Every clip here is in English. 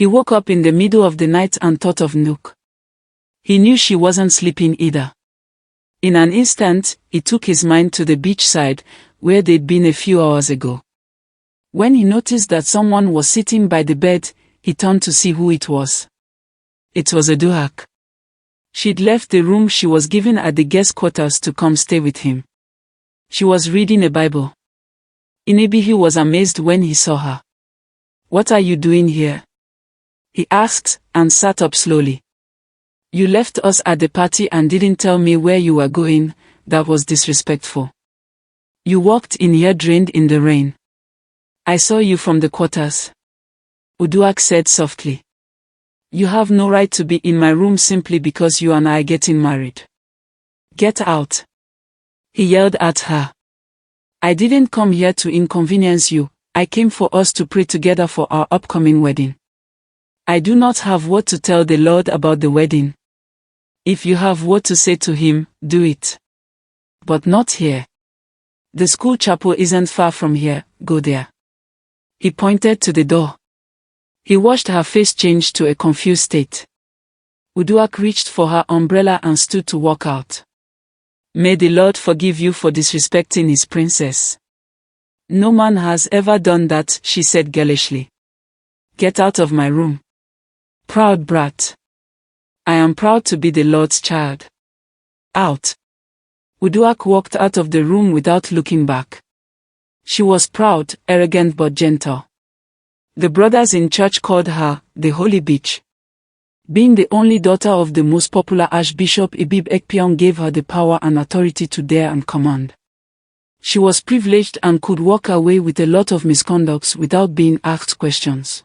He woke up in the middle of the night and thought of Nook. He knew she wasn't sleeping either. In an instant, he took his mind to the beachside, where they'd been a few hours ago. When he noticed that someone was sitting by the bed, he turned to see who it was. It was Uduak. She'd left the room she was given at the guest quarters to come stay with him. She was reading a Bible. Inebihi was amazed when he saw her. "What are you doing here?" he asked, and sat up slowly. "You left us at the party and didn't tell me where you were going. That was disrespectful. You walked in here drained in the rain. I saw you from the quarters," Uduak said softly. "You have no right to be in my room simply because you and I are getting married. Get out," he yelled at her. "I didn't come here to inconvenience you. I came for us to pray together for our upcoming wedding. I do not have what to tell the Lord about the wedding. If you have what to say to him, do it. But not here. The school chapel isn't far from here, go there." He pointed to the door. He watched her face change to a confused state. Uduak reached for her umbrella and stood to walk out. "May the Lord forgive you for disrespecting his princess." "No man has ever done that," she said girlishly. "Get out of my room. Proud brat. I am proud to be the Lord's child. Out." Uduak walked out of the room without looking back. She was proud, arrogant but gentle. The brothers in church called her the Holy Bitch. Being the only daughter of the most popular Archbishop Ibib Ekpion gave her the power and authority to dare and command. She was privileged and could walk away with a lot of misconducts without being asked questions.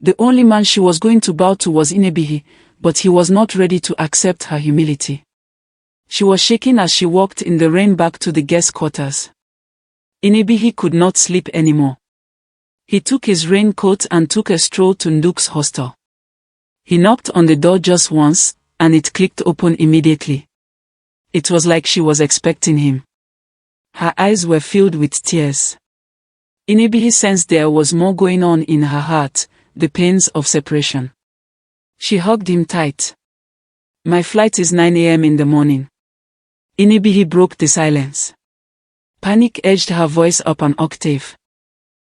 The only man she was going to bow to was Inebihi, but he was not ready to accept her humility. She was shaking as she walked in the rain back to the guest quarters. Inebihi could not sleep anymore. He took his raincoat and took a stroll to Nduk's hostel. He knocked on the door just once, and it clicked open immediately. It was like she was expecting him. Her eyes were filled with tears. Inebihi sensed there was more going on in her heart, the pains of separation. She hugged him tight. "My flight is 9 a.m. in the morning." Inebihi broke the silence. Panic edged her voice up an octave.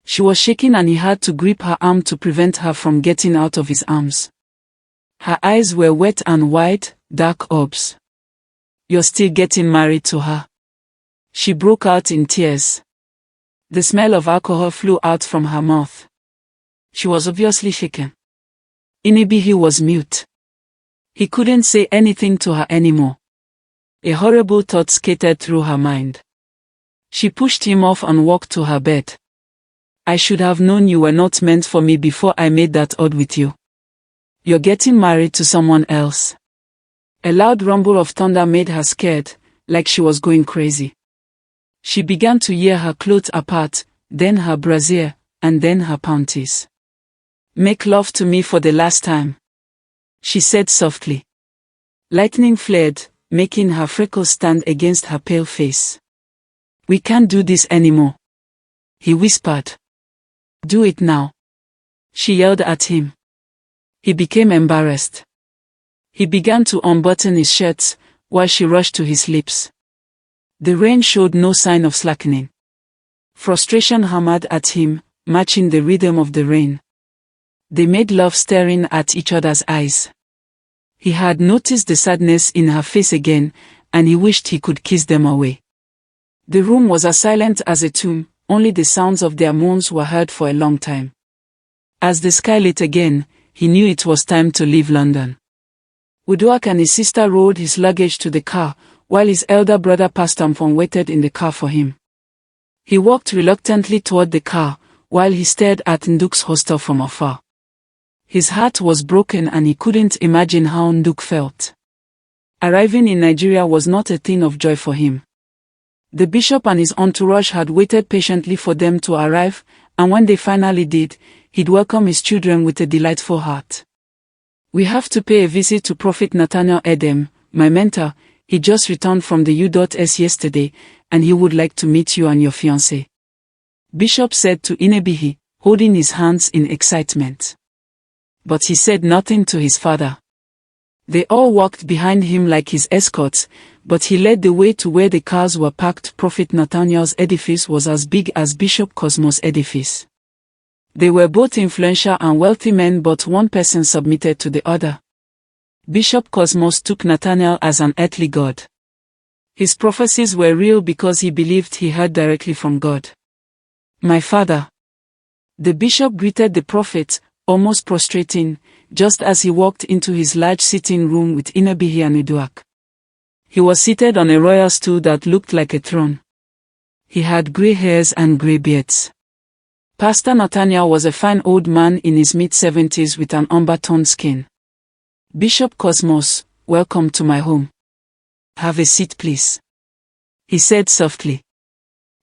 She was shaking and he had to grip her arm to prevent her from getting out of his arms. Her eyes were wet and wide, dark orbs. "You're still getting married to her?" She broke out in tears. The smell of alcohol flew out from her mouth. She was obviously shaken. Inebihi was mute. He couldn't say anything to her anymore. A horrible thought skated through her mind. She pushed him off and walked to her bed. "I should have known you were not meant for me before I made that odd with you. You're getting married to someone else." A loud rumble of thunder made her scared, like she was going crazy. She began to tear her clothes apart, then her brassiere, and then her panties. "Make love to me for the last time," she said softly. Lightning flared, making her freckles stand against her pale face. "We can't do this anymore," he whispered. "Do it now," she yelled at him. He became embarrassed. He began to unbutton his shirts, while she rushed to his lips. The rain showed no sign of slackening. Frustration hammered at him, matching the rhythm of the rain. They made love staring at each other's eyes. He had noticed the sadness in her face again, and he wished he could kiss them away. The room was as silent as a tomb, only the sounds of their moans were heard for a long time. As the sky lit again, he knew it was time to leave London. Uduak and his sister rolled his luggage to the car, while his elder brother Pastamfon waited in the car for him. He walked reluctantly toward the car, while he stared at Nduk's hostel from afar. His heart was broken and he couldn't imagine how Nduk felt. Arriving in Nigeria was not a thing of joy for him. The bishop and his entourage had waited patiently for them to arrive, and when they finally did, he'd welcome his children with a delightful heart. "We have to pay a visit to Prophet Nathaniel Edem, my mentor. He just returned from the U.S. yesterday, and he would like to meet you and your fiancée," Bishop said to Inebihi, holding his hands in excitement. But he said nothing to his father. They all walked behind him like his escorts, but he led the way to where the cars were parked. Prophet Nathaniel's edifice was as big as Bishop Cosmos' edifice. They were both influential and wealthy men, but one person submitted to the other. Bishop Cosmos took Nathaniel as an earthly god. His prophecies were real because he believed he heard directly from God. "My father." The bishop greeted the prophet, almost prostrating, just as he walked into his large sitting room with Inebihi and Uduak. He was seated on a royal stool that looked like a throne. He had grey hairs and grey beards. Pastor Nathaniel was a fine old man in his mid-70s with an umber-toned skin. "Bishop Cosmos, welcome to my home. Have a seat, please," he said softly.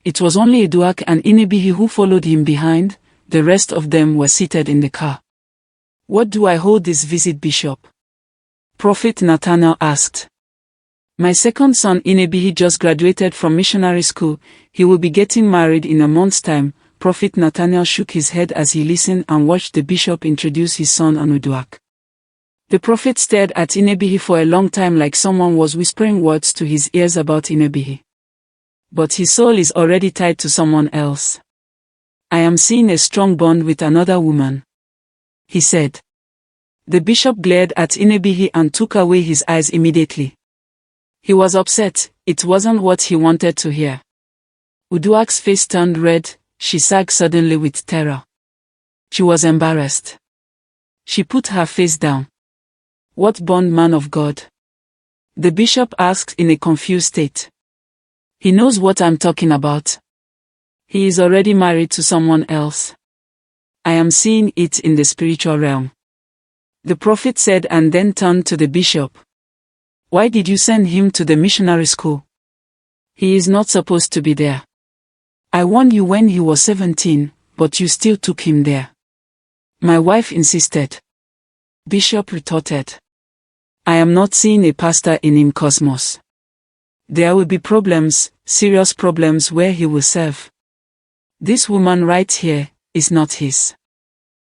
It was only Uduak and Inebihi who followed him behind. The rest of them were seated in the car. "What do I hold this visit, Bishop?" Prophet Nathaniel asked. "My second son Inebihi just graduated from missionary school. He will be getting married in a month's time." Prophet Nathaniel shook his head as he listened and watched the bishop introduce his son and Uduak. The prophet stared at Inebihi for a long time like someone was whispering words to his ears about Inebihi. "But his soul is already tied to someone else. I am seeing a strong bond with another woman," he said. The bishop glared at Inebihi and took away his eyes immediately. He was upset. It wasn't what he wanted to hear. Uduak's face turned red. She sagged suddenly with terror. She was embarrassed. She put her face down. "What bond, man of God?" the bishop asked in a confused state. "He knows what I'm talking about. He is already married to someone else. I am seeing it in the spiritual realm," the prophet said, and then turned to the bishop. "Why did you send him to the missionary school? He is not supposed to be there. I warned you when he was 17, but you still took him there." "My wife insisted," Bishop retorted. "I am not seeing a pastor in him, Cosmos. There will be problems, serious problems where he will serve. This woman right here is not his.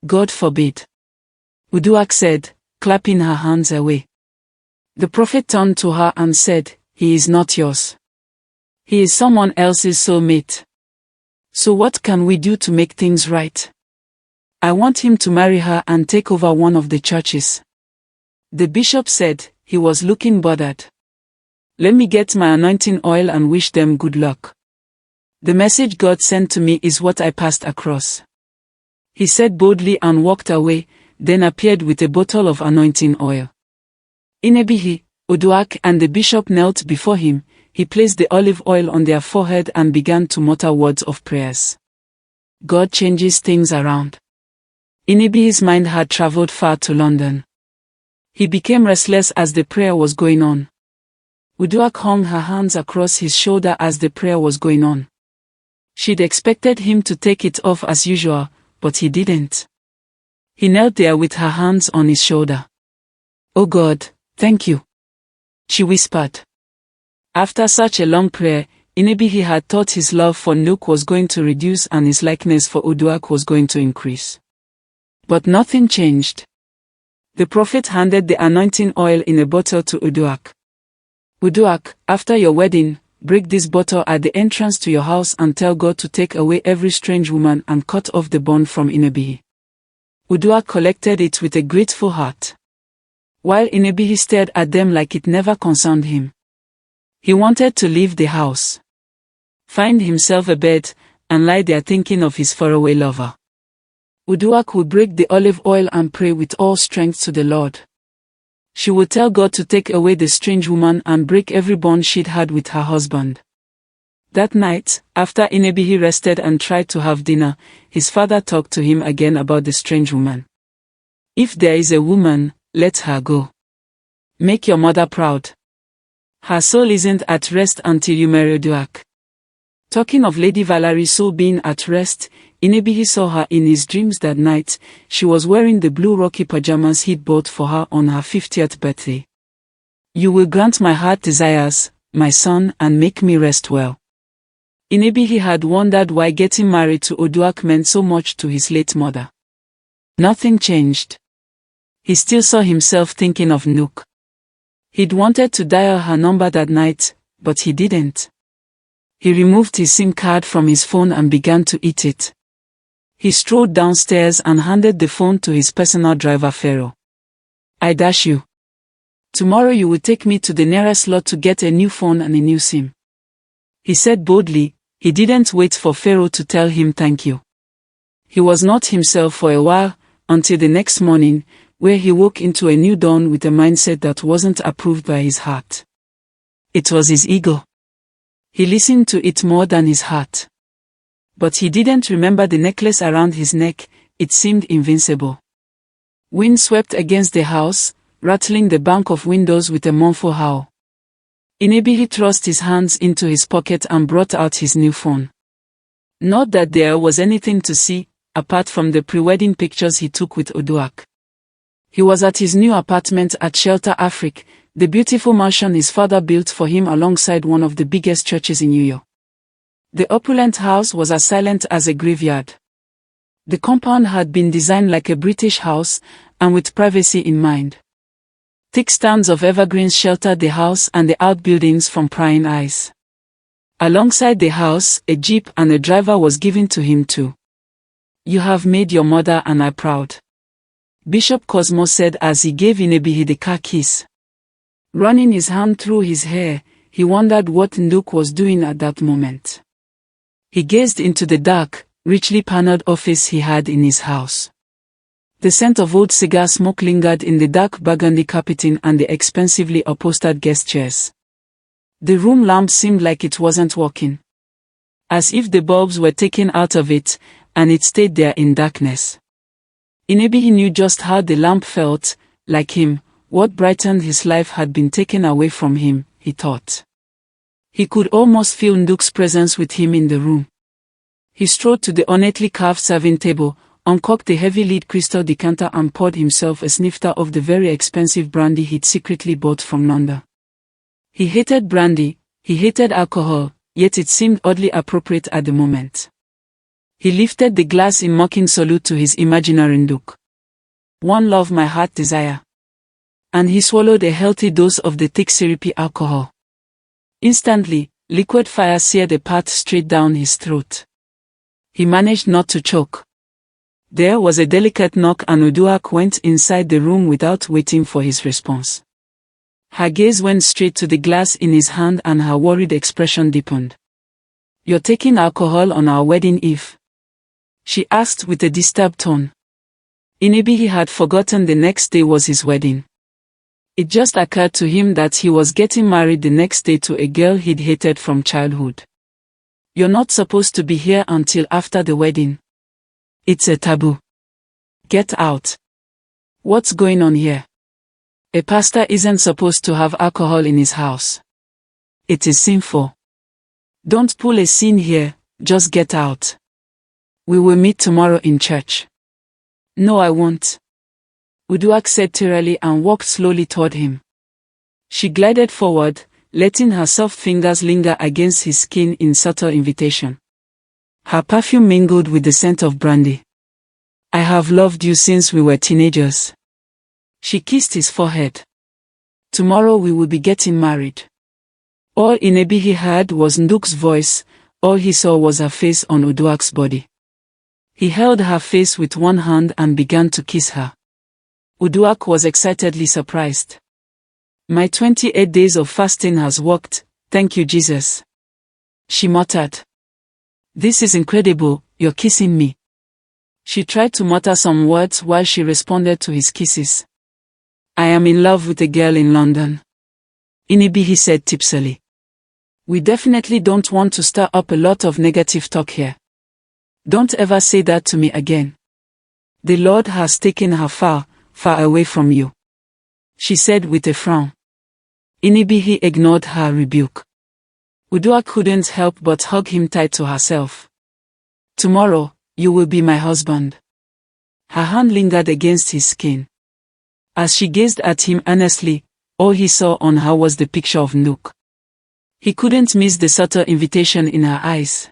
God forbid," Uduak said, clapping her hands away. The prophet turned to her and said, "He is not yours. He is someone else's soulmate. So what can we do to make things right? I want him to marry her and take over one of the churches." The bishop said. He was looking bothered. "Let me get my anointing oil and wish them good luck. The message God sent to me is what I passed across," he said boldly and walked away, then appeared with a bottle of anointing oil. Inebihi, Uduak and the bishop knelt before him. He placed the olive oil on their forehead and began to mutter words of prayers. God changes things around. Inebihi's mind had traveled far to London. He became restless as the prayer was going on. Uduak hung her hands across his shoulder as the prayer was going on. She'd expected him to take it off as usual, but he didn't. He knelt there with her hands on his shoulder. "Oh God, thank you," she whispered. After such a long prayer, Inebihi had thought his love for Nuke was going to reduce and his likeness for Uduak was going to increase. But nothing changed. The prophet handed the anointing oil in a bottle to Uduak. "Uduak, after your wedding, break this bottle at the entrance to your house and tell God to take away every strange woman and cut off the bond from Inebihi." Uduak collected it with a grateful heart, while Inebihi stared at them like it never concerned him. He wanted to leave the house, find himself a bed, and lie there thinking of his faraway lover. Uduak would break the olive oil and pray with all strength to the Lord. She would tell God to take away the strange woman and break every bond she'd had with her husband. That night, after Inebihi rested and tried to have dinner, his father talked to him again about the strange woman. "If there is a woman, let her go. Make your mother proud. Her soul isn't at rest until you marry Uduak." Talking of Lady Valerie's soul being at rest, Inebihi saw her in his dreams that night. She was wearing the blue rocky pajamas he'd bought for her on her 50th birthday. "You will grant my heart desires, my son, and make me rest well." Inebihi had wondered why getting married to Uduak meant so much to his late mother. Nothing changed. He still saw himself thinking of Nook. He'd wanted to dial her number that night, but he didn't. He removed his SIM card from his phone and began to eat it. He strolled downstairs and handed the phone to his personal driver Pharaoh. "I dash you. Tomorrow you will take me to the nearest lot to get a new phone and a new SIM," he said boldly. He didn't wait for Pharaoh to tell him thank you. He was not himself for a while, until the next morning, where he woke into a new dawn with a mindset that wasn't approved by his heart. It was his ego. He listened to it more than his heart. But he didn't remember the necklace around his neck. It seemed invincible. Wind swept against the house, rattling the bank of windows with a mournful howl. Inebihi thrust his hands into his pocket and brought out his new phone. Not that there was anything to see, apart from the pre-wedding pictures he took with Oduak. He was at his new apartment at Shelter Afrique, the beautiful mansion his father built for him alongside one of the biggest churches in New York. The opulent house was as silent as a graveyard. The compound had been designed like a British house, and with privacy in mind. Thick stands of evergreens sheltered the house and the outbuildings from prying eyes. Alongside the house, a jeep and a driver was given to him too. "You have made your mother and I proud," Bishop Cosmo said as he gave Inebihi the car keys. Running his hand through his hair, he wondered what Nduk was doing at that moment. He gazed into the dark, richly paneled office he had in his house. The scent of old cigar smoke lingered in the dark burgundy carpeting and the expensively upholstered guest chairs. The room lamp seemed like it wasn't working. As if the bulbs were taken out of it, and it stayed there in darkness. Inebihi knew just how the lamp felt. Like him, what brightened his life had been taken away from him, he thought. He could almost feel Nduk's presence with him in the room. He strode to the ornately carved serving table, uncorked the heavy-lead crystal decanter and poured himself a snifter of the very expensive brandy he'd secretly bought from London. He hated brandy, he hated alcohol, yet it seemed oddly appropriate at the moment. He lifted the glass in mocking salute to his imaginary Nduk. "One love my heart desire." And he swallowed a healthy dose of the thick syrupy alcohol. Instantly, liquid fire seared a path straight down his throat. He managed not to choke. There was a delicate knock and Oduak went inside the room without waiting for his response. Her gaze went straight to the glass in his hand and her worried expression deepened. "You're taking alcohol on our wedding eve?" she asked with a disturbed tone. Inebihi had forgotten the next day was his wedding. It just occurred to him that he was getting married the next day to a girl he'd hated from childhood. "You're not supposed to be here until after the wedding. It's a taboo. Get out." "What's going on here? A pastor isn't supposed to have alcohol in his house. It is sinful. Don't pull a scene here, just get out. We will meet tomorrow in church." "No, I won't," Oduak said tearily and walked slowly toward him. She glided forward, letting her soft fingers linger against his skin in subtle invitation. Her perfume mingled with the scent of brandy. "I have loved you since we were teenagers." She kissed his forehead. "Tomorrow we will be getting married." All Inebihi heard was Nduk's voice, all he saw was her face on Oduak's body. He held her face with one hand and began to kiss her. Oduak was excitedly surprised. "My 28 days of fasting has worked, thank you Jesus," she muttered. "This is incredible, you're kissing me." She tried to mutter some words while she responded to his kisses. "I am in love with a girl in London," Inebihi said tipsily. "We definitely don't want to stir up a lot of negative talk here. Don't ever say that to me again. The Lord has taken her far, far away from you," she said with a frown. Inebihi ignored her rebuke. Oduak couldn't help but hug him tight to herself. "Tomorrow, you will be my husband." Her hand lingered against his skin. As she gazed at him earnestly, all he saw on her was the picture of Nduk. He couldn't miss the subtle invitation in her eyes.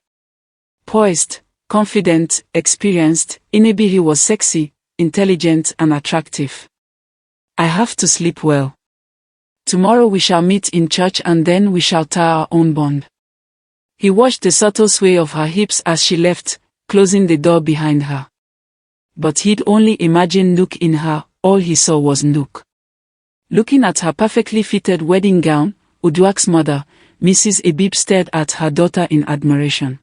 Poised, confident, experienced, Inebihi was sexy, intelligent and attractive. I have to sleep well. Tomorrow we shall meet in church and then we shall tie our own bond. He watched the subtle sway of her hips as she left, closing the door behind her. But he'd only imagined Nook in her, all he saw was Nook. Looking at her perfectly fitted wedding gown, Uduak's mother, Mrs. Ebib, stared at her daughter in admiration.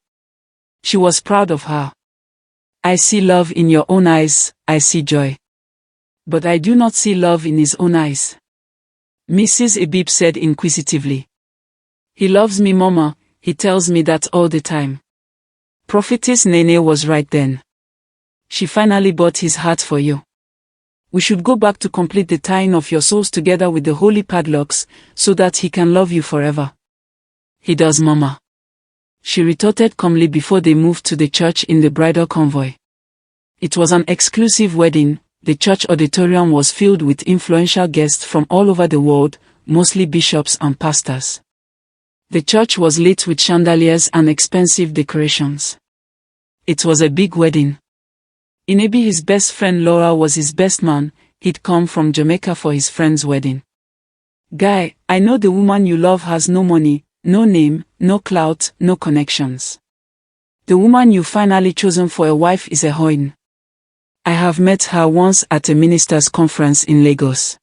She was proud of her. I see love in your own eyes, I see joy. But I do not see love in his own eyes. Mrs. Ebib said inquisitively. He loves me, Mama, he tells me that all the time. Prophetess Nene was right then. She finally bought his heart for you. We should go back to complete the tying of your souls together with the holy padlocks, so that he can love you forever. He does, Mama. She retorted calmly before they moved to the church in the bridal convoy. It was an exclusive wedding. The church auditorium was filled with influential guests from all over the world, mostly bishops and pastors. The church was lit with chandeliers and expensive decorations. It was a big wedding. Inebi, his best friend Laura, was his best man. He'd come from Jamaica for his friend's wedding. Guy, I know the woman you love has no money, no name, no clout, no connections. The woman you finally chosen for a wife is a heroine. I have met her once at a ministers' conference in Lagos.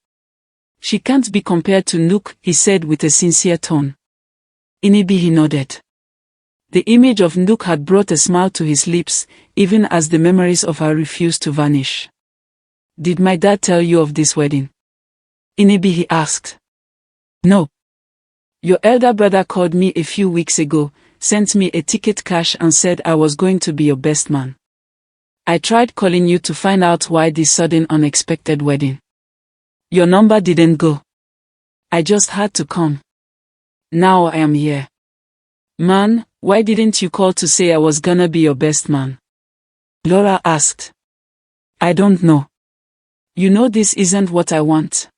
She can't be compared to Nook, he said with a sincere tone. Inebi, he nodded. The image of Nook had brought a smile to his lips, even as the memories of her refused to vanish. Did my dad tell you of this wedding? Inebi, he asked. No. Your elder brother called me a few weeks ago, sent me a ticket cash and said I was going to be your best man. I tried calling you to find out why this sudden unexpected wedding. Your number didn't go. I just had to come. Now I am here. Man, why didn't you call to say I was gonna be your best man? Laura asked. I don't know. You know this isn't what I want.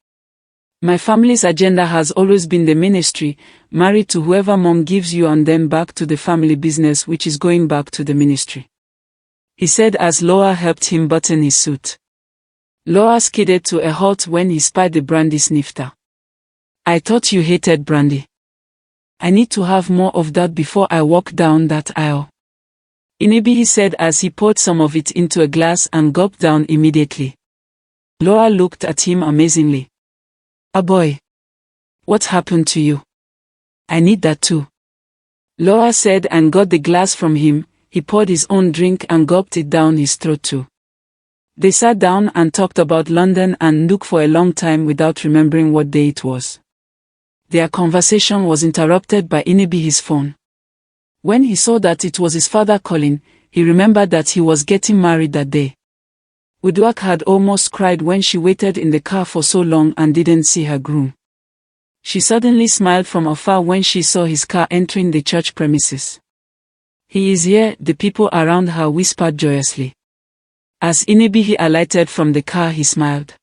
My family's agenda has always been the ministry, married to whoever mom gives you and then back to the family business, which is going back to the ministry. He said as Laura helped him button his suit. Laura skidded to a halt when he spied the brandy snifter. I thought you hated brandy. I need to have more of that before I walk down that aisle. Inebi, he said as he poured some of it into a glass and gulped down immediately. Laura looked at him amazingly. Ah boy. What happened to you? I need that too. Laura said and got the glass from him. He poured his own drink and gulped it down his throat too. They sat down and talked about London and Nook for a long time without remembering what day it was. Their conversation was interrupted by Inebi, his phone. When he saw that it was his father calling, he remembered that he was getting married that day. Uduak had almost cried when she waited in the car for so long and didn't see her groom. She suddenly smiled from afar when she saw his car entering the church premises. He is here, the people around her whispered joyously. As Inebi alighted from the car, he smiled.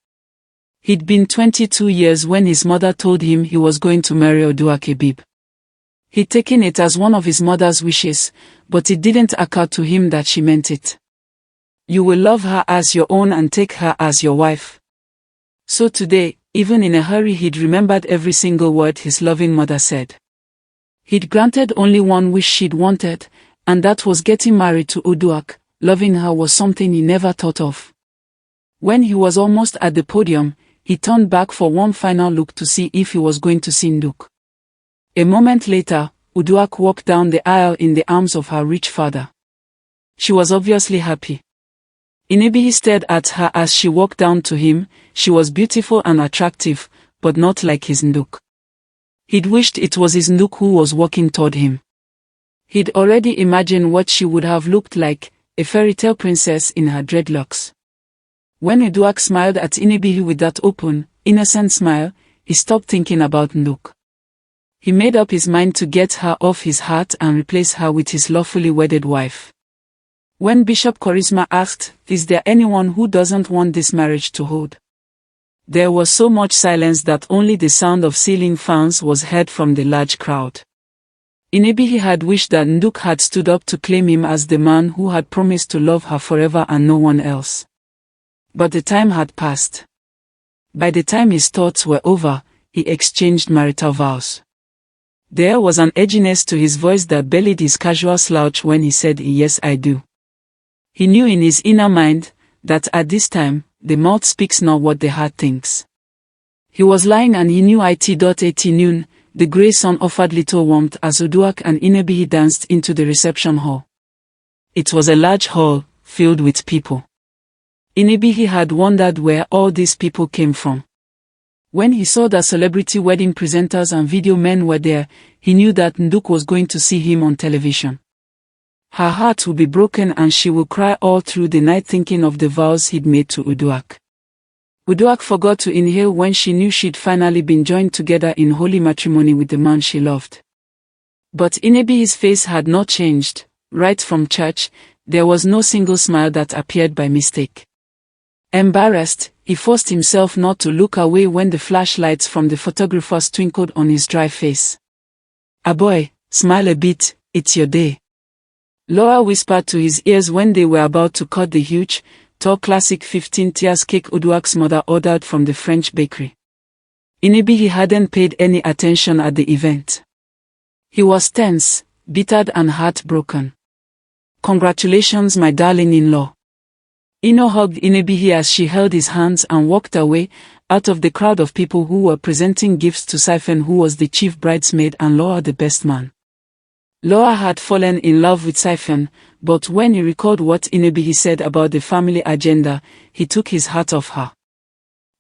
He'd been 22 years when his mother told him he was going to marry Uduak Ebib. He'd taken it as one of his mother's wishes, but it didn't occur to him that she meant it. You will love her as your own and take her as your wife. So today, even in a hurry, he'd remembered every single word his loving mother said. He'd granted only one wish she'd wanted, and that was getting married to Uduak. Loving her was something he never thought of. When he was almost at the podium, he turned back for one final look to see if he was going to see Nook. A moment later, Uduak walked down the aisle in the arms of her rich father. She was obviously happy. Inebi stared at her as she walked down to him. She was beautiful and attractive, but not like his Nook. He'd wished it was his Nook who was walking toward him. He'd already imagined what she would have looked like, a fairy tale princess in her dreadlocks. When Uduak smiled at Inebi with that open, innocent smile, he stopped thinking about Nook. He made up his mind to get her off his heart and replace her with his lawfully wedded wife. When Bishop Charisma asked, "Is there anyone who doesn't want this marriage to hold?" there was so much silence that only the sound of ceiling fans was heard from the large crowd. Inebi had wished that Nook had stood up to claim him as the man who had promised to love her forever and no one else. But the time had passed. By the time his thoughts were over, he exchanged marital vows. There was an edginess to his voice that belied his casual slouch when he said, "Yes, I do." He knew in his inner mind that at this time, the mouth speaks not what the heart thinks. He was lying and he knew it. At noon, the grey sun offered little warmth as Uduak and Inebihi danced into the reception hall. It was a large hall, filled with people. Inebihi had wondered where all these people came from. When he saw that celebrity wedding presenters and video men were there, he knew that Nduk was going to see him on television. Her heart would be broken and she would cry all through the night thinking of the vows he'd made to Uduak. Uduak forgot to inhale when she knew she'd finally been joined together in holy matrimony with the man she loved. But Inebihi's face had not changed. Right from church, there was no single smile that appeared by mistake. Embarrassed, he forced himself not to look away when the flashlights from the photographers twinkled on his dry face. "Boy, smile a bit, it's your day," Laura whispered to his ears when they were about to cut the huge, tall classic 15 tiers cake Uduak's mother ordered from the French bakery. Inebihi hadn't paid any attention at the event. He was tense, bittered and heartbroken. "Congratulations, my darling-in-law." Ino hugged Inebihi as she held his hands and walked away, out of the crowd of people who were presenting gifts to Siphon, who was the chief bridesmaid and Laura the best man. Laura had fallen in love with Siphon, but when he recalled what Inebihi said about the family agenda, he took his heart off her.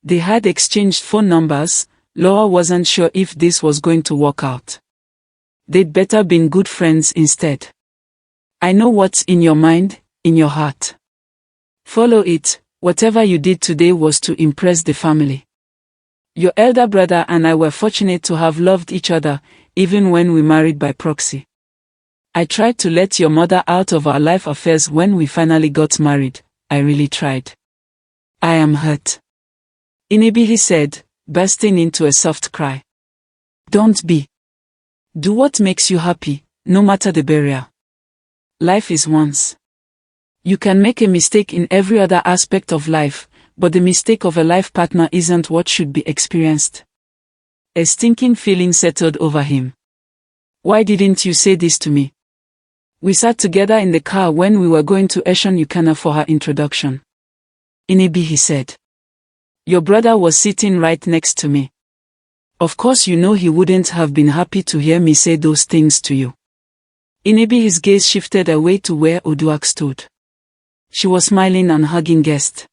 They had exchanged phone numbers. Laura wasn't sure if this was going to work out. They'd better been good friends instead. "I know what's in your mind, in your heart. Follow it. Whatever you did today was to impress the family. Your elder brother and I were fortunate to have loved each other, even when we married by proxy. I tried to let your mother out of our life affairs when we finally got married. I really tried. I am hurt," Inebihi said, bursting into a soft cry. "Don't be. Do what makes you happy, no matter the barrier. Life is once. You can make a mistake in every other aspect of life, but the mistake of a life partner isn't what should be experienced." A stinking feeling settled over him. "Why didn't you say this to me? We sat together in the car when we were going to Eshan Yukana for her introduction," Inebihi said. "Your brother was sitting right next to me. Of course you know he wouldn't have been happy to hear me say those things to you." Inebihi's gaze shifted away to where Uduak stood. She was smiling and hugging guests.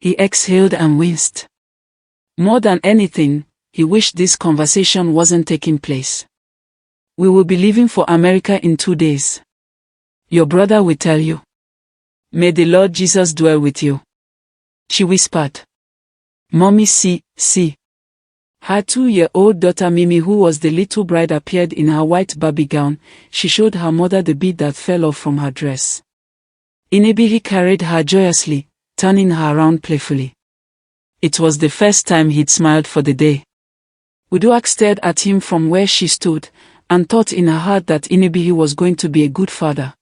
He exhaled and winced. More than anything, he wished this conversation wasn't taking place. "We will be leaving for America in 2 days. Your brother will tell you. May the Lord Jesus dwell with you," she whispered. "Mommy, see. Her 2-year-old daughter Mimi, who was the little bride, appeared in her white Barbie gown. She showed her mother the bead that fell off from her dress. Inebihi carried her joyously, turning her around playfully. It was the first time he'd smiled for the day. Uduak stared at him from where she stood, and thought in her heart that Inebihi was going to be a good father.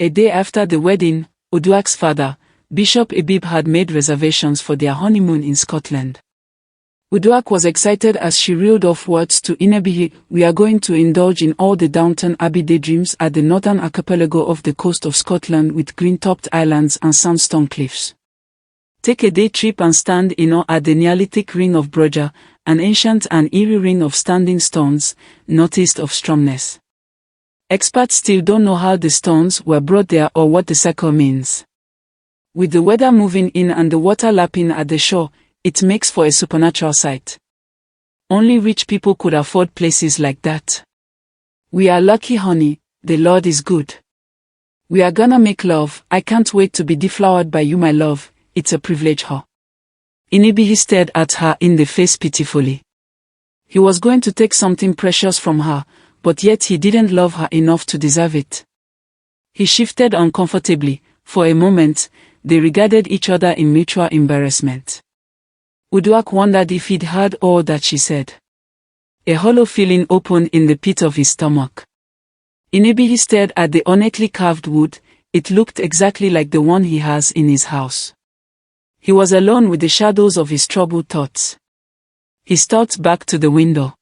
A day after the wedding, Uduak's father, Bishop Ebib, had made reservations for their honeymoon in Scotland. Uduak was excited as she reeled off words to Inebihi. "We are going to indulge in all the Downton Abbey daydreams at the northern archipelago of the coast of Scotland with green-topped islands and sandstone cliffs. Take a day trip and stand in awe at the Neolithic ring of Broja, an ancient and eerie ring of standing stones, northeast of Stromness. Experts still don't know how the stones were brought there or what the circle means. With the weather moving in and the water lapping at the shore, it makes for a supernatural sight. Only rich people could afford places like that. We are lucky, honey, the Lord is good. We are gonna make love. I can't wait to be deflowered by you, my love. It's a privilege, huh?" Inebihi stared at her in the face pitifully. He was going to take something precious from her, but yet he didn't love her enough to deserve it. He shifted uncomfortably. For a moment, they regarded each other in mutual embarrassment. Uduak wondered if he'd heard all that she said. A hollow feeling opened in the pit of his stomach. Inebihi stared at the ornately carved wood. It looked exactly like the one he has in his house. He was alone with the shadows of his troubled thoughts. He stalked back to the window.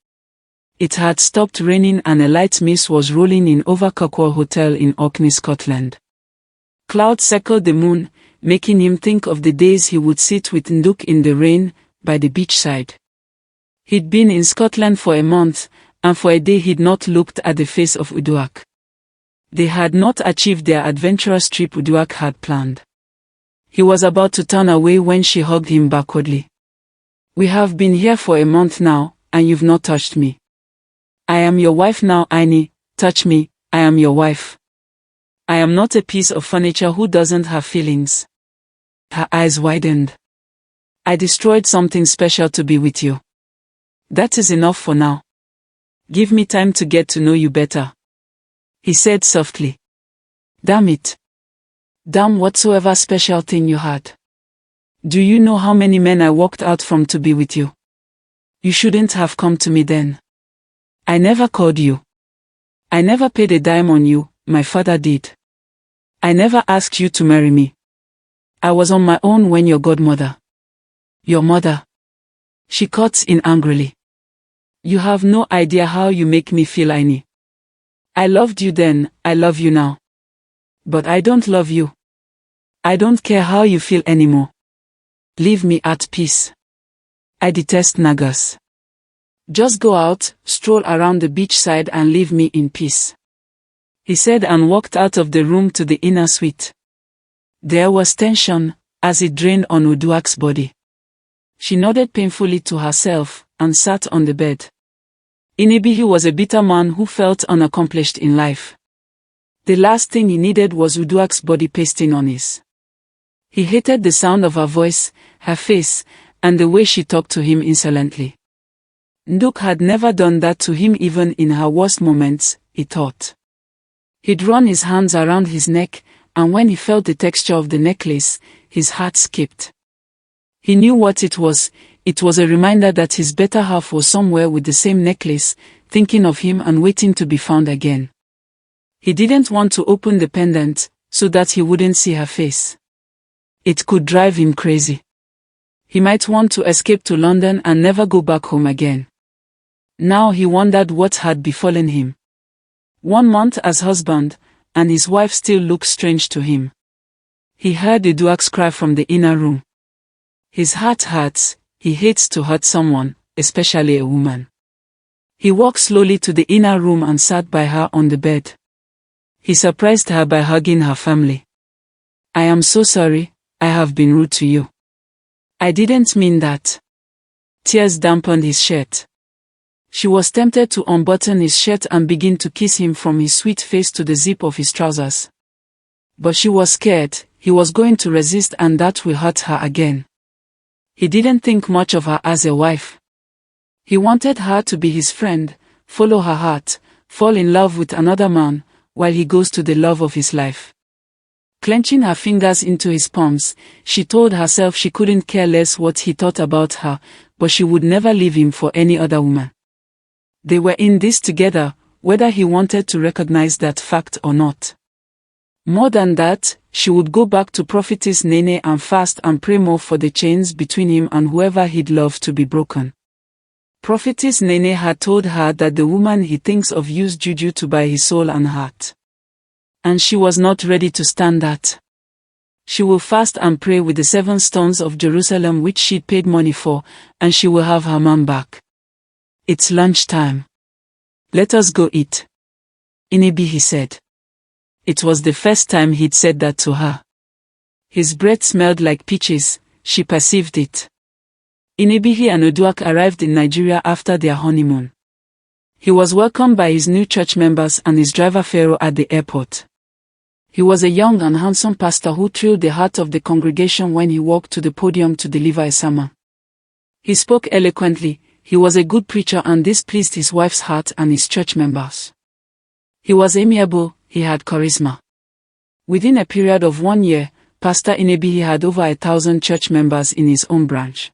It had stopped raining and a light mist was rolling in over Kirkwall Hotel in Orkney, Scotland. Clouds circled the moon, making him think of the days he would sit with Nduk in the rain, by the beachside. He'd been in Scotland for a month, and for a day he'd not looked at the face of Uduak. They had not achieved their adventurous trip Uduak had planned. He was about to turn away when she hugged him backwardly. "We have been here for a month now, and you've not touched me. I am your wife now, Aini, touch me, I am your wife. I am not a piece of furniture who doesn't have feelings." Her eyes widened. "I destroyed something special to be with you. That is enough for now. Give me time to get to know you better," he said softly. "Damn it. Damn whatsoever special thing you had. Do you know how many men I walked out from to be with you? You shouldn't have come to me then. I never called you. I never paid a dime on you, my father did. I never asked you to marry me. I was on my own when your godmother. Your mother." She cut in angrily. "You have no idea how you make me feel, Aini. I loved you then, I love you now. But I don't love you. I don't care how you feel anymore. Leave me at peace. I detest nagas. Just go out, stroll around the beachside and leave me in peace," he said and walked out of the room to the inner suite. There was tension, as it drained on Uduak's body. She nodded painfully to herself, and sat on the bed. Inibihi was a bitter man who felt unaccomplished in life. The last thing he needed was Uduak's body pasting on his. He hated the sound of her voice, her face, and the way she talked to him insolently. Nduk had never done that to him even in her worst moments, he thought. He'd run his hands around his neck, and when he felt the texture of the necklace, his heart skipped. He knew what it was a reminder that his better half was somewhere with the same necklace, thinking of him and waiting to be found again. He didn't want to open the pendant, so that he wouldn't see her face. It could drive him crazy. He might want to escape to London and never go back home again. Now he wondered what had befallen him. 1 month as husband, and his wife still looked strange to him. He heard Uduak's cry from the inner room. His heart hurts, he hates to hurt someone, especially a woman. He walked slowly to the inner room and sat by her on the bed. He surprised her by hugging her family. "I am so sorry, I have been rude to you. I didn't mean that." Tears dampened his shirt. She was tempted to unbutton his shirt and begin to kiss him from his sweet face to the zip of his trousers. But she was scared, he was going to resist and that will hurt her again. He didn't think much of her as a wife. He wanted her to be his friend, follow her heart, fall in love with another man, while he goes to the love of his life. Clenching her fingers into his palms, she told herself she couldn't care less what he thought about her, but she would never leave him for any other woman. They were in this together, whether he wanted to recognize that fact or not. More than that, she would go back to Prophetess Nene and fast and pray more for the chains between him and whoever he'd love to be broken. Prophetess Nene had told her that the woman he thinks of used juju to buy his soul and heart. And she was not ready to stand that. She will fast and pray with the 7 stones of Jerusalem which she'd paid money for, and she will have her man back. "It's lunchtime. Let us go eat." Inibi, he said. It was the first time he'd said that to her. His breath smelled like peaches, she perceived it. Inibihi and Uduak arrived in Nigeria after their honeymoon. He was welcomed by his new church members and his driver Pharaoh at the airport. He was a young and handsome pastor who thrilled the heart of the congregation when he walked to the podium to deliver a sermon. He spoke eloquently, he was a good preacher and this pleased his wife's heart and his church members. He was amiable, he had charisma. Within a period of 1 year, Pastor Inibihi had over 1,000 church members in his own branch.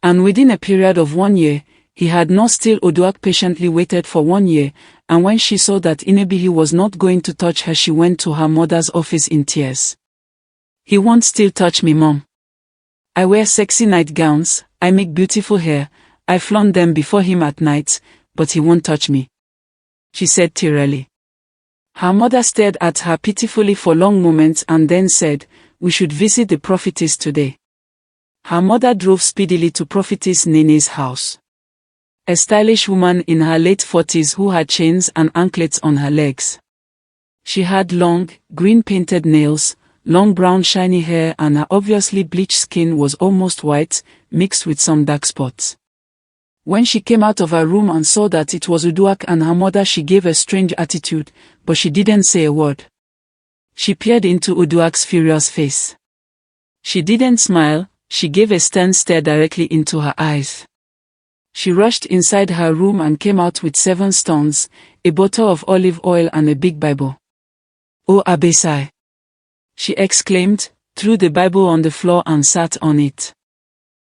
And within a period of 1 year, he had not still. Uduak patiently waited for 1 year, and when she saw that Inibihi was not going to touch her, she went to her mother's office in tears. "He won't still touch me, Mom. I wear sexy nightgowns, I make beautiful hair, I flaunt them before him at night, but he won't touch me," she said tearily. Her mother stared at her pitifully for long moments and then said, "We should visit the prophetess today." Her mother drove speedily to Prophetess Nene's house. A stylish woman in her late 40s who had chains and anklets on her legs. She had long, green-painted nails, long brown shiny hair, and her obviously bleached skin was almost white, mixed with some dark spots. When she came out of her room and saw that it was Uduak and her mother, she gave a strange attitude, but she didn't say a word. She peered into Uduak's furious face. She didn't smile, she gave a stern stare directly into her eyes. She rushed inside her room and came out with 7 stones, a bottle of olive oil and a big Bible. "Oh Abesai!" she exclaimed, threw the Bible on the floor and sat on it.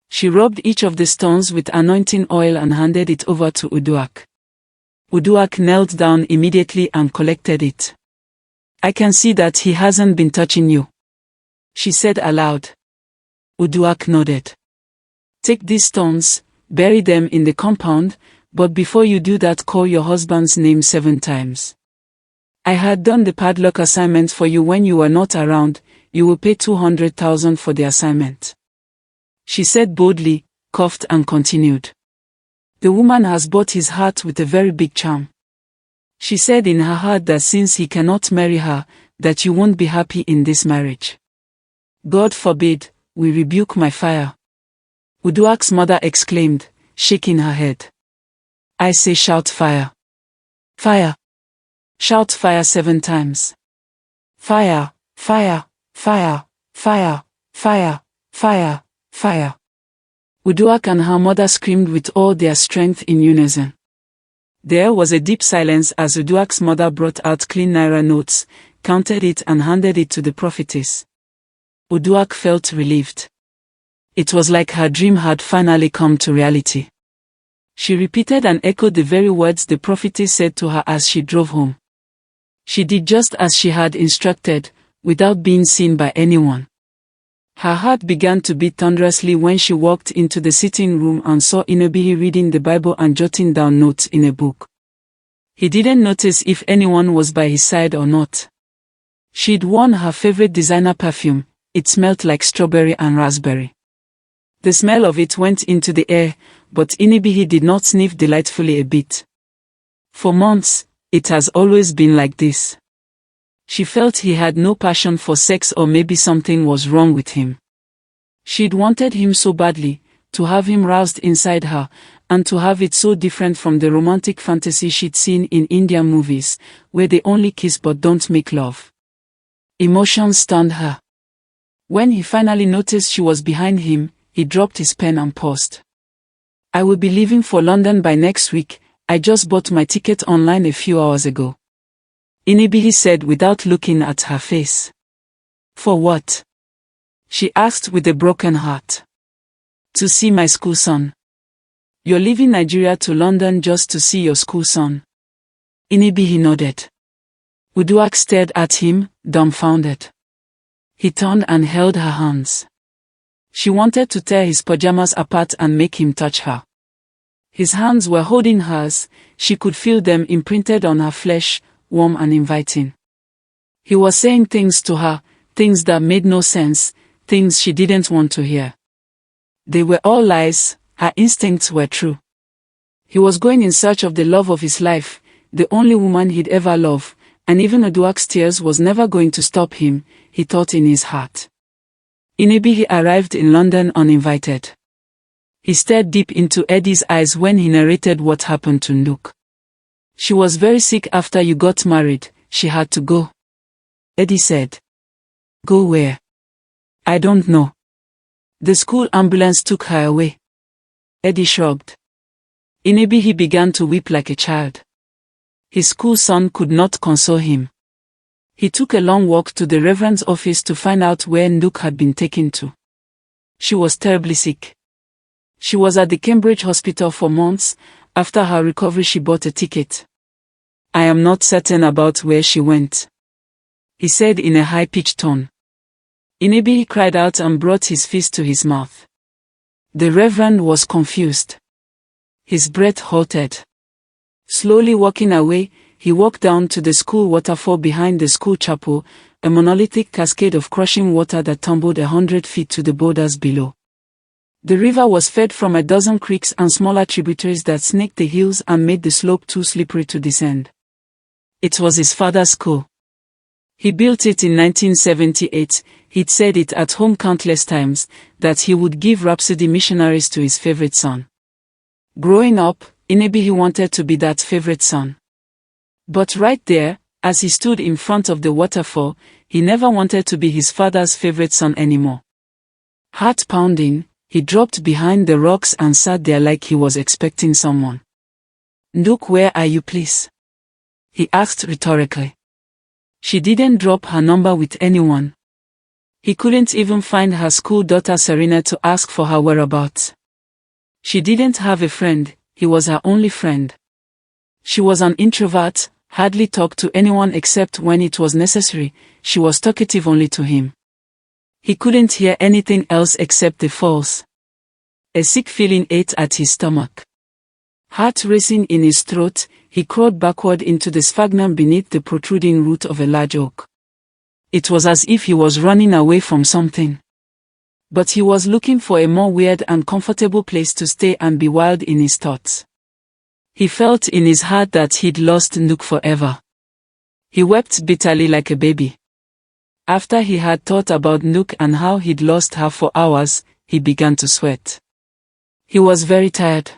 She rubbed each of the stones with anointing oil and handed it over to Uduak. Uduak knelt down immediately and collected it. "I can see that he hasn't been touching you," she said aloud. Uduak nodded. "Take these stones, bury them in the compound, but before you do that, call your husband's name 7 times. I had done the padlock assignment for you when you were not around, you will pay 200,000 for the assignment," she said boldly, coughed and continued. "The woman has bought his heart with a very big charm. She said in her heart that since he cannot marry her, that you won't be happy in this marriage. God forbid, we rebuke my fire." Uduak's mother exclaimed, shaking her head. "I say shout fire. Fire. Shout fire 7 times. Fire, fire, fire, fire, fire, fire, fire." Uduak and her mother screamed with all their strength in unison. There was a deep silence as Uduak's mother brought out clean naira notes, counted it and handed it to the prophetess. Uduak felt relieved. It was like her dream had finally come to reality. She repeated and echoed the very words the prophetess said to her as she drove home. She did just as she had instructed, without being seen by anyone. Her heart began to beat thunderously when she walked into the sitting room and saw Inobihi reading the Bible and jotting down notes in a book. He didn't notice if anyone was by his side or not. She'd worn her favorite designer perfume, it smelled like strawberry and raspberry. The smell of it went into the air, but Inobihi did not sniff delightfully a bit. For months, it has always been like this. She felt he had no passion for sex, or maybe something was wrong with him. She'd wanted him so badly, to have him roused inside her, and to have it so different from the romantic fantasy she'd seen in Indian movies, where they only kiss but don't make love. Emotion stunned her. When he finally noticed she was behind him, he dropped his pen and paused. "I will be leaving for London by next week. I just bought my ticket online a few hours ago," Inobihi said without looking at her face. "For what?" she asked with a broken heart. "To see my school son." "You're leaving Nigeria to London just to see your school son?" Inobihi nodded. Uduak stared at him, dumbfounded. He turned and held her hands. She wanted to tear his pajamas apart and make him touch her. His hands were holding hers, she could feel them imprinted on her flesh, warm and inviting. He was saying things to her, things that made no sense, things she didn't want to hear. They were all lies, her instincts were true. He was going in search of the love of his life, the only woman he'd ever loved, and even Uduak's tears was never going to stop him, he thought in his heart. Inobihi arrived in London uninvited. He stared deep into Eddie's eyes when he narrated what happened to Nduk. "She was very sick after you got married, she had to go," Eddie said. "Go where?" "I don't know. The school ambulance took her away." Eddie shrugged. Inobihi began to weep like a child. His school son could not console him. He took a long walk to the Reverend's office to find out where Nduk had been taken to. She was terribly sick. She was at the Cambridge hospital for months. After her recovery she bought a ticket. "I am not certain about where she went," he said in a high-pitched tone. Inebi cried out and brought his fist to his mouth. The Reverend was confused. His breath halted. Slowly walking away, he walked down to the school waterfall behind the school chapel, a monolithic cascade of crushing water that tumbled 100 feet to the borders below. The river was fed from a dozen creeks and smaller tributaries that snaked the hills and made the slope too slippery to descend. It was his father's school. He built it in 1978. He'd said it at home countless times, that he would give Rhapsody missionaries to his favorite son. Growing up, Inebi wanted to be that favorite son. But right there, as he stood in front of the waterfall, he never wanted to be his father's favorite son anymore. Heart pounding, he dropped behind the rocks and sat there like he was expecting someone. "Nduk, where are you, please?" he asked rhetorically. She didn't drop her number with anyone. He couldn't even find her school daughter Serena to ask for her whereabouts. She didn't have a friend, he was her only friend. She was an introvert, hardly talked to anyone except when it was necessary. She was talkative only to him. He couldn't hear anything else except the falls. A sick feeling ate at his stomach. Heart racing in his throat, he crawled backward into the sphagnum beneath the protruding root of a large oak. It was as if he was running away from something. But he was looking for a more weird and comfortable place to stay and be wild in his thoughts. He felt in his heart that he'd lost Nduk forever. He wept bitterly like a baby. After he had thought about Nduk and how he'd lost her for hours, he began to sweat. He was very tired.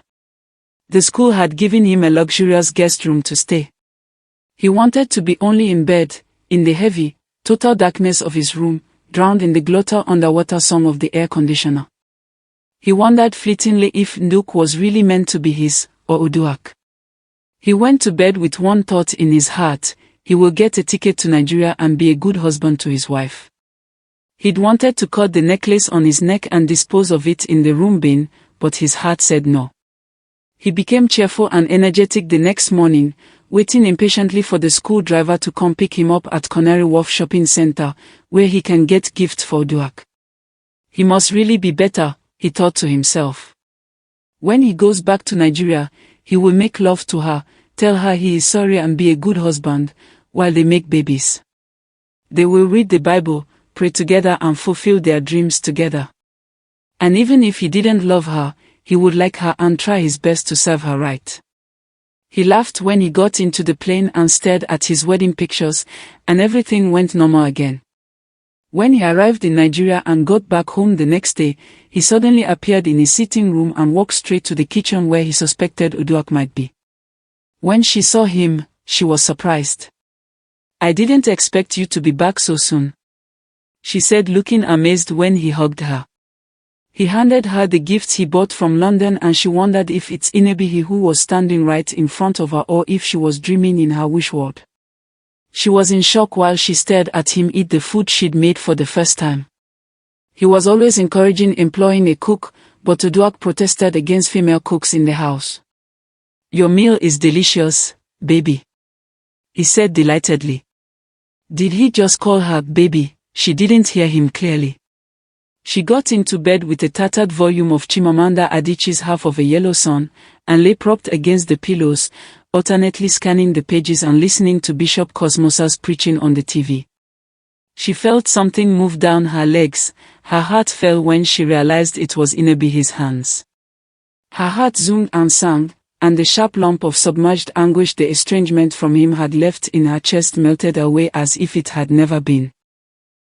The school had given him a luxurious guest room to stay. He wanted to be only in bed, in the heavy, total darkness of his room, drowned in the glutter underwater song of the air conditioner. He wondered fleetingly if Nduk was really meant to be his, or Uduak. He went to bed with one thought in his heart: he will get a ticket to Nigeria and be a good husband to his wife. He'd wanted to cut the necklace on his neck and dispose of it in the room bin, but his heart said no. He became cheerful and energetic the next morning, waiting impatiently for the school driver to come pick him up at Canary Wharf Shopping Center, where he can get gifts for Uduak. He must really be better, he thought to himself. When he goes back to Nigeria, he will make love to her, tell her he is sorry and be a good husband, while they make babies. They will read the Bible, pray together and fulfill their dreams together. And even if he didn't love her, he would like her and try his best to serve her right. He laughed when he got into the plane and stared at his wedding pictures, and everything went normal again. When he arrived in Nigeria and got back home the next day, he suddenly appeared in his sitting room and walked straight to the kitchen where he suspected Uduak might be. When she saw him, she was surprised. "I didn't expect you to be back so soon," she said, looking amazed when he hugged her. He handed her the gifts he bought from London, and she wondered if it's Inebi who was standing right in front of her or if she was dreaming in her wish world. She was in shock while she stared at him eat the food she'd made for the first time. He was always encouraging employing a cook, but Uduak protested against female cooks in the house. "Your meal is delicious, baby," he said delightedly. Did he just call her baby? She didn't hear him clearly. She got into bed with a tattered volume of Chimamanda Adichie's Half of a Yellow Sun, and lay propped against the pillows, alternately scanning the pages and listening to Bishop Cosmosa's preaching on the TV. She felt something move down her legs. Her heart fell when she realized it was Inebi's hands. Her heart zoomed and sang, and the sharp lump of submerged anguish the estrangement from him had left in her chest melted away as if it had never been.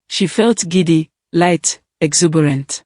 She felt giddy, light, exuberant.